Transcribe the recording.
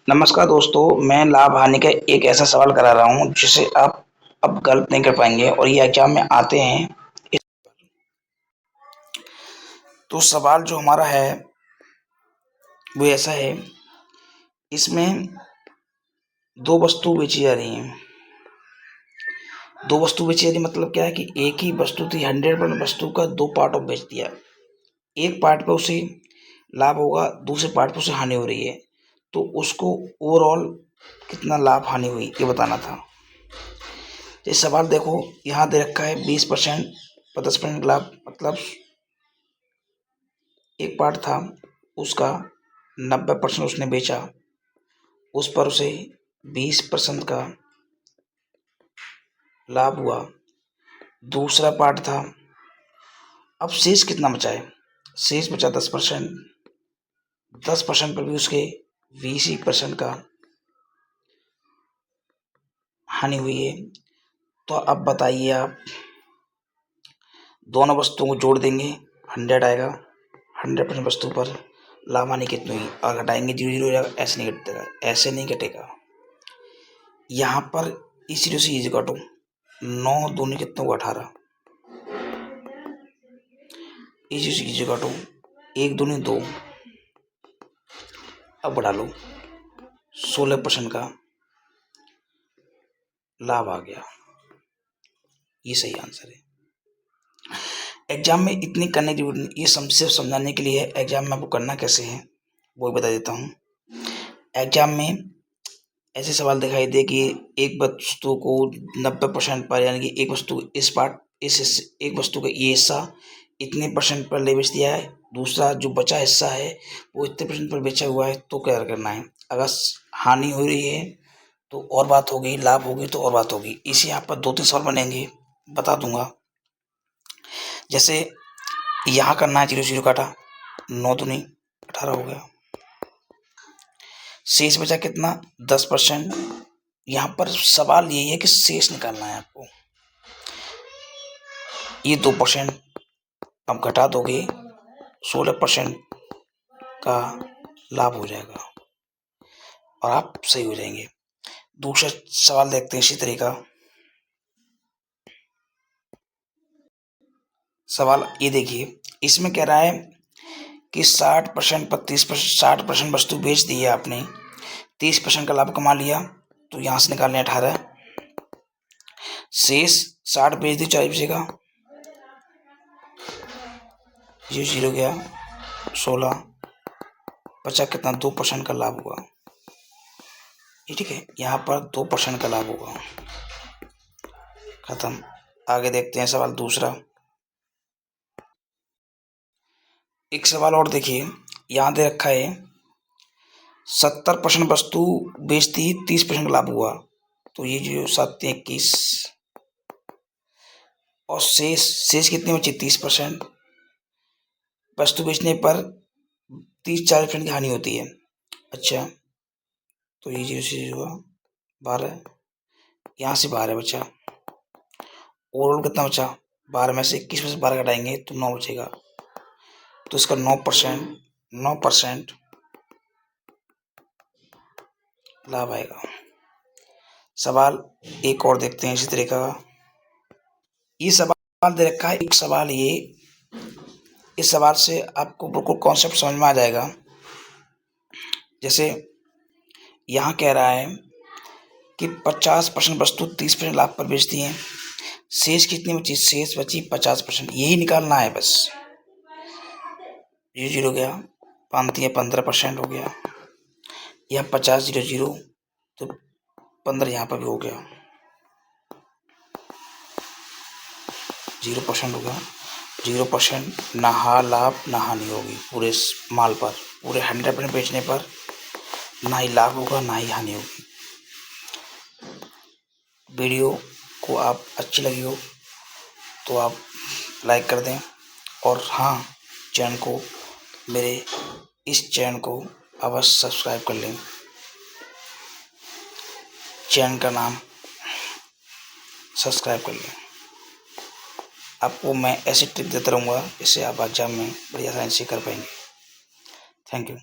नमस्कार दोस्तों, मैं लाभ हानि का एक ऐसा सवाल करा रहा हूँ जिसे आप अब गलत नहीं कर पाएंगे और ये एग्जाम में आते हैं। तो सवाल जो हमारा है वो ऐसा है, इसमें दो वस्तु बेची जा रही हैं। दो वस्तु बेची जा रही मतलब क्या है कि एक ही वस्तु थी, 100% वस्तु का दो पार्ट ऑफ बेच दिया। एक पार्ट पे उसे लाभ होगा, दूसरे पार्ट पे उसे हानि हो रही है, तो उसको ओवरऑल कितना लाभ हानि हुई ये बताना था। ये सवाल देखो, यहाँ दे रखा है 20% पर 10% लाभ, मतलब एक पार्ट था उसका 90% उसने बेचा, उस पर उसे 20% का लाभ हुआ। दूसरा पार्ट था, अब शेष कितना बचा है? शेष बचा 10%। 10% पर भी उसके 20% का हानि हुई है। तो अब बताइए आप, दोनों वस्तुओं को जोड़ देंगे, 100 आएगा। 100% वस्तु पर लाभ हानि कितनी हुई और घटाएंगे 0 हो जाएगा। ऐसे नहीं घटेगा, ऐसे नहीं घटेगा। यहाँ पर इस 0 से ये घटो, 9 दूनी कितना हुआ? 18। इस 0 से ये घटो, 1 दूनी 2। अब बढ़ा लो, 16% का लाभ आ गया। ये सही आंसर है। एग्जाम में इतनी करने की जरूरत नहीं, ये सिर्फ समझाने के लिए है। एग्जाम में आपको करना कैसे है वो बता देता हूँ। एग्जाम में ऐसे सवाल दिखाई दे कि एक वस्तु को 90% पर, यानी कि एक वस्तु इस पार्ट एक वस्तु का ये हिस्सा इतने % पर ले बेच दिया है, दूसरा जो बचा हिस्सा है वो इतने % पर बेचा हुआ है, तो क्या करना है। अगर हानि हो रही है तो और बात होगी, लाभ होगी तो और बात होगी। इसी यहाँ पर 2-3 सवाल बनेंगे, बता दूंगा। जैसे यहाँ करना है, 0 0 काटा, 9 दूनी 18 हो गया। शेष बचा कितना? 10%। यहाँ पर सवाल यही है कि शेष निकालना है आपको। ये 2% अब घटा दोगे, 16% का लाभ हो जाएगा और आप सही हो जाएंगे। दूसरा सवाल देखते हैं इसी तरीका। सवाल ये देखिए, इसमें कह रहा है कि 60% पर 30%, 60% वस्तु बेच दी है आपने, 30% का लाभ कमा लिया, तो यहाँ से निकालने 18। शेष 60 बेच दी, 40 बचेगा, 0 0 गया, 16 बचा कितना? 2% का लाभ हुआ। ये ठीक है, यहाँ पर 2% का लाभ होगा। खत्म। आगे देखते हैं सवाल दूसरा। एक सवाल और देखिए, यहाँ दे रखा है 70% वस्तु बेचती, 30% लाभ हुआ, तो ये जो 7 21 और शेष कितने बचे? 30%। वस्तु बेचने पर 30-40% की हानि होती है। अच्छा, तो ये 0 से 0 हुआ, 12, यहाँ से 12 बचा। ओवरऑल कितना बचा? 12 में से 21 में से 12 घटाएंगे तो 9 बचेगा, तो इसका 9% लाभ आएगा। सवाल एक और देखते हैं इसी तरह का। ये सवाल दे रखा है, एक सवाल ये, इस सवाल से आपको बिल्कुल कॉन्सेप्ट समझ में आ जाएगा। जैसे यहाँ कह रहा है कि 50% वस्तु 30% लाभ पर बेचती हैं, शेष कितनी बची? शेष बची 50%। यही निकालना है बस। 0 0 गया, 15% हो गया। यह 50 0 0, तो 15 यहाँ पर भी हो गया, 0% हो गया। 0% ना लाभ ना हानि होगी पूरे माल पर, पूरे 100% बेचने पर ना ही लाभ होगा ना ही हानि होगी। वीडियो को आप अच्छी लगी हो तो आप लाइक कर दें, और हाँ, इस चैनल को अवश्य सब्सक्राइब कर लें। चैनल का नाम सब्सक्राइब कर लें। आपको मैं ऐसी टिप देता रहूँगा, इससे आप एग्जाम में बड़ी आसानी से कर पाएंगे। Thank you.